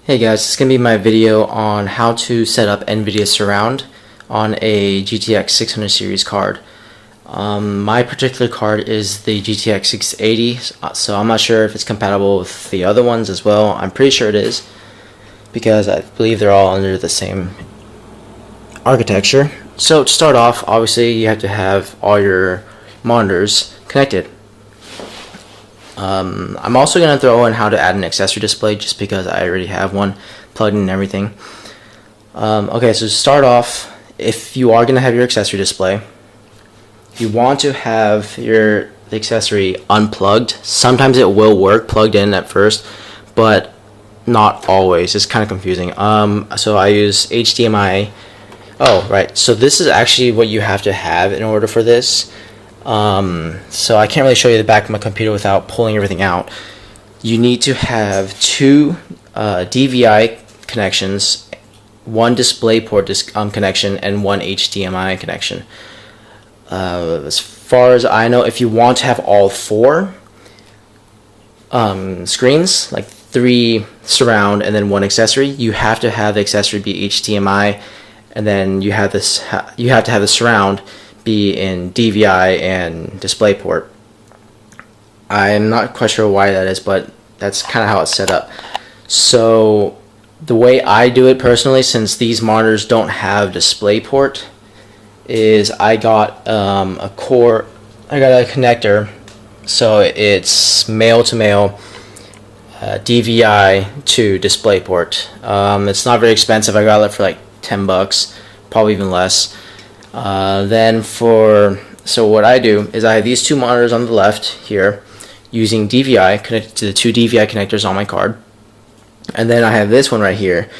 Hey guys, this is going to be my video on how to set up NVIDIA Surround on a GTX 600 series card. My particular card is the GTX 680, so I'm not sure if it's compatible with the other ones as well. I'm pretty sure it is, because I believe they're all under the same architecture. So to start off, obviously you have to have all your monitors connected. I'm also going to throw in how to add an accessory display just because I already have one plugged in and everything. Okay, so to start off, if you are going to have your accessory display, you want to have the accessory unplugged. Sometimes it will work plugged in at first, but not always. It's kind of confusing. So I use HDMI. Oh, right. So this is actually what you have to have in order for this. So I can't really show you the back of my computer without pulling everything out. You need to have two DVI connections, one DisplayPort connection, and one HDMI connection. As far as I know, if you want to have all four screens, like 3 surround and then 1 accessory, you have to have the accessory be HDMI, and then you have to have the surround be in DVI and DisplayPort. I'm not quite sure why that is, but that's kind of how it's set up. So the way I do it personally, since these monitors don't have DisplayPort, is I got a connector, so it's male to male, DVI to DisplayPort. It's not very expensive. I got it for like $10, probably even less. So what I do is I have these two monitors on the left here using DVI connected to the two DVI connectors on my card, and then I have this one right here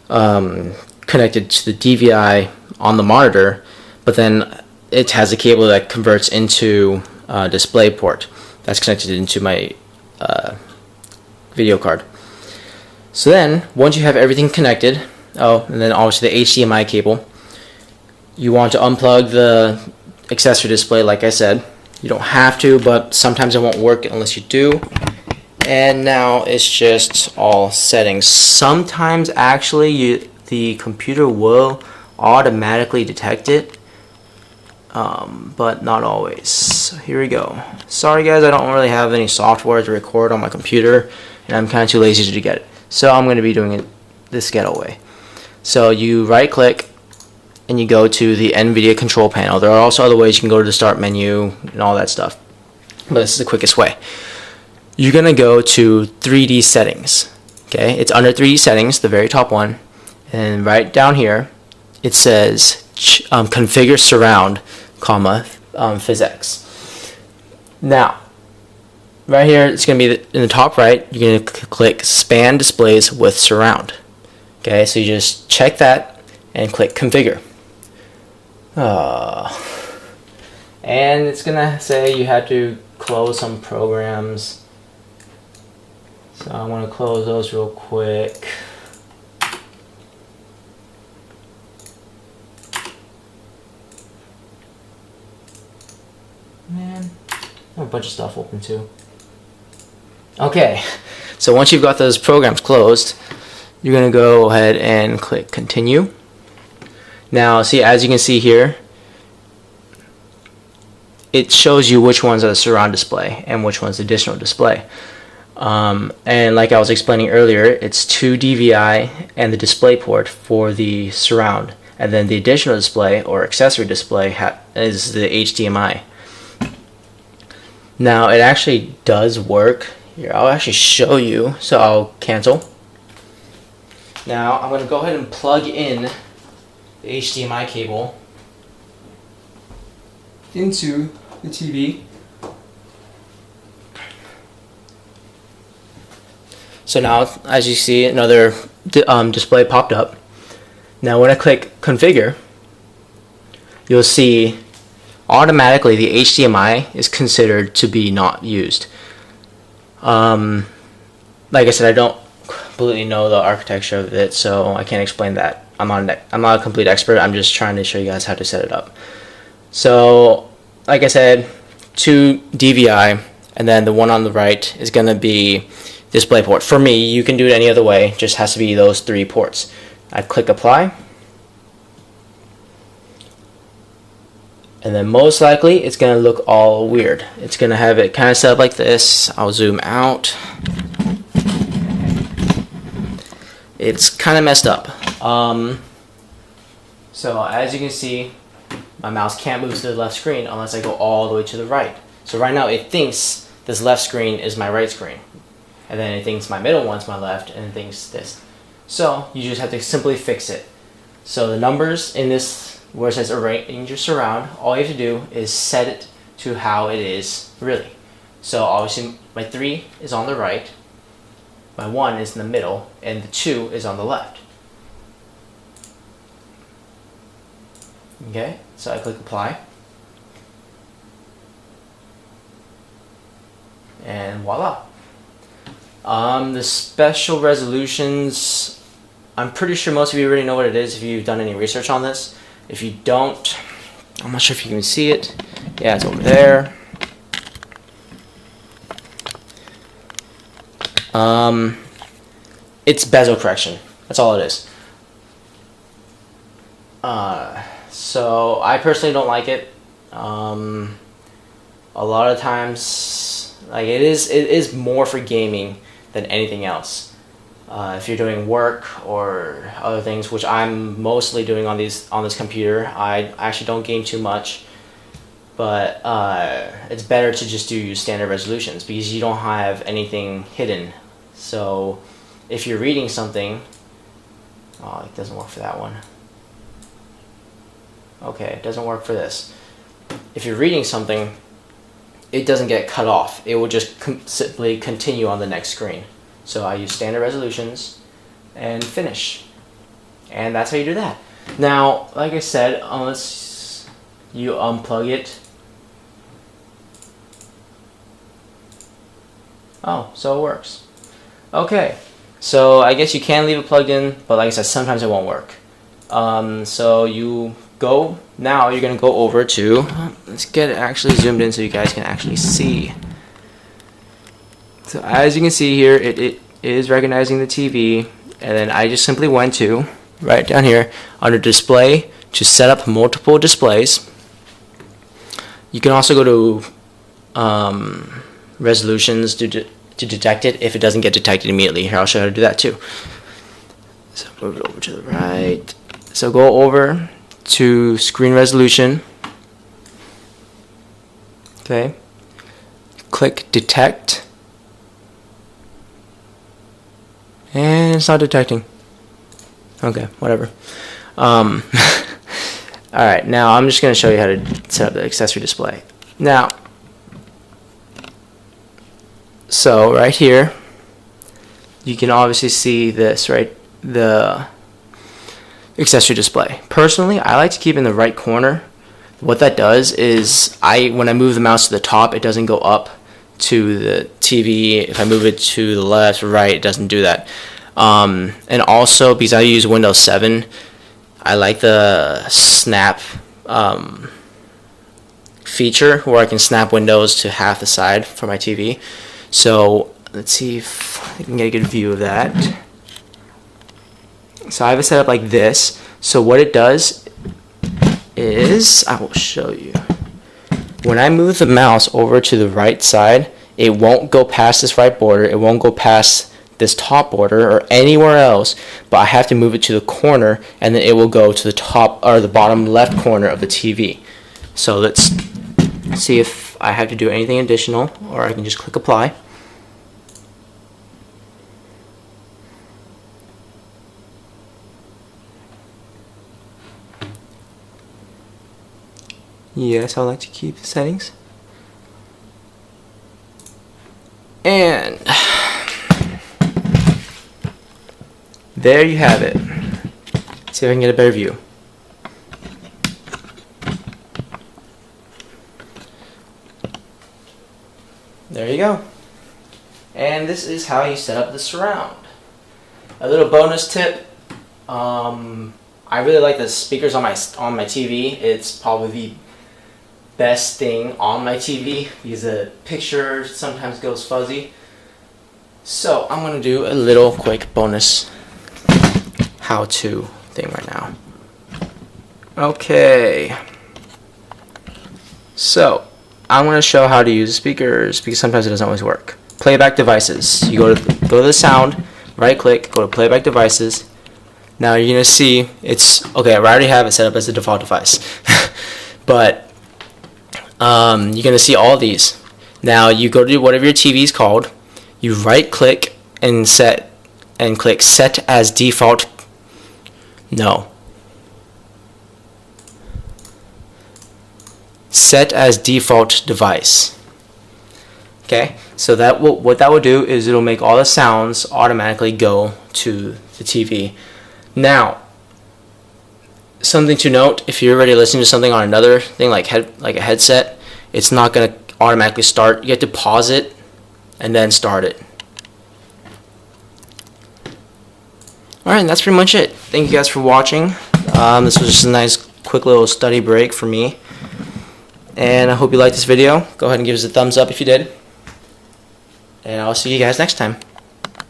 connected to the DVI on the monitor, but then it has a cable that converts into DisplayPort that's connected into my video card. So then once you have everything connected, and then obviously the HDMI cable, you want to unplug the accessory display like I said. You don't have to, but sometimes it won't work unless you do. And now it's just all settings. Sometimes actually the computer will automatically detect it, but not always. So here we go. Sorry guys, I don't really have any software to record on my computer, and I'm kind of too lazy to get it. So I'm going to be doing it this ghetto way. So you right click and you go to the NVIDIA control panel. There are also other ways. You can go to the start menu and all that stuff, but this is the quickest way. You're going to go to 3D settings. Okay, it's under 3D settings, the very top one, and right down here it says configure surround, PhysX. Now right here it's going to be in the top right. You're going to click span displays with surround. Okay, so you just check that and click configure. And it's gonna say you have to close some programs, so I'm gonna close those real quick. Man, I have a bunch of stuff open too. Okay, so once you've got those programs closed, you're gonna go ahead and click continue. Now see, as you can see here, it shows you which ones are the surround display and which one's the additional display. And like I was explaining earlier, it's 2 DVI and the DisplayPort for the surround, and then the additional display or accessory display is the HDMI. Now it actually does work. Here, I'll actually show you, so I'll cancel. Now I'm going to go ahead and plug in the HDMI cable into the TV. So now, as you see, another display popped up. Now when I click configure, you'll see automatically the HDMI is considered to be not used. Like I said, I don't completely know the architecture of it, so I can't explain that. I'm not a complete expert. I'm just trying to show you guys how to set it up. So like I said, 2 DVI, and then the one on the right is going to be display port. For me, you can do it any other way, just has to be those 3 ports. I click apply, and then most likely it's going to look all weird. It's going to have it kind of set up like this. I'll zoom out. It's kind of messed up. So as you can see, my mouse can't move to the left screen unless I go all the way to the right. So right now it thinks this left screen is my right screen, and then it thinks my middle one's my left, and it thinks this. So you just have to simply fix it. So the numbers in this, where it says arrange your surround, all you have to do is set it to how it is really. So obviously my 3 is on the right, my 1 is in the middle, and the 2 is on the left. Okay, so I click apply, and voila. The special resolutions, I'm pretty sure most of you already know what it is if you've done any research on this. If you don't, I'm not sure if you can see it. Yeah, it's over there. It's bezel correction. That's all it is. So I personally don't like it. A lot of times, like it is more for gaming than anything else. If you're doing work or other things, which I'm mostly doing on this computer, I actually don't game too much. But it's better to just do standard resolutions because you don't have anything hidden. So if you're reading something, oh, it doesn't work for that one. Okay, it doesn't work for this. If you're reading something, it doesn't get cut off. It will just simply continue on the next screen. So I use standard resolutions and finish. And that's how you do that. Now, like I said, unless you unplug it. Oh, so it works. Okay, so I guess you can leave it plugged in, but like I said, sometimes it won't work. So you go, now you're going to go over to, let's get it actually zoomed in so you guys can actually see. So as you can see here, it is recognizing the TV, and then I just simply went to, right down here, under display, to set up multiple displays. You can also go to resolutions to detect it if it doesn't get detected immediately. Here, I'll show you how to do that too. So move it over to the right. So go over to screen resolution. Okay. Click detect. And it's not detecting. Okay, whatever. Alright, now I'm just going to show you how to set up the accessory display. Now, so right here, you can obviously see this, right? The accessory display. Personally, I like to keep it in the right corner. What that does is, when I move the mouse to the top, it doesn't go up to the TV. If I move it to the left or right, it doesn't do that. And also, because I use Windows 7, I like the snap feature where I can snap windows to half the side for my TV. So let's see if I can get a good view of that. So I have it set up like this. So what it does is, I will show you. When I move the mouse over to the right side, it won't go past this right border. It won't go past this top border or anywhere else, but I have to move it to the corner, and then it will go to the top or the bottom left corner of the TV. So let's see if I have to do anything additional, or I can just click apply. Yes, I like to keep the settings. And there you have it. Let's see if I can get a better view. There you go. And this is how you set up the surround. A little bonus tip. I really like the speakers on my TV. It's probably the best thing on my TV because the picture sometimes goes fuzzy. So I'm gonna do a little quick bonus how-to thing right now. Okay. So I'm gonna show how to use speakers because sometimes it doesn't always work. Playback devices. You go to the sound, right click, go to playback devices. Now you're gonna see it's okay. I already have it set up as the default device, but you're gonna see all these. Now you go to whatever your TV is called. You right click and click set as default. No. Set as default device. Okay, so what that will do is it'll make all the sounds automatically go to the TV. Now, something to note: if you're already listening to something on another thing like a headset, it's not gonna automatically start. You have to pause it and then start it. Alright, that's pretty much it. Thank you guys for watching. This was just a nice quick little study break for me. And I hope you liked this video. Go ahead and give us a thumbs up if you did. And I'll see you guys next time.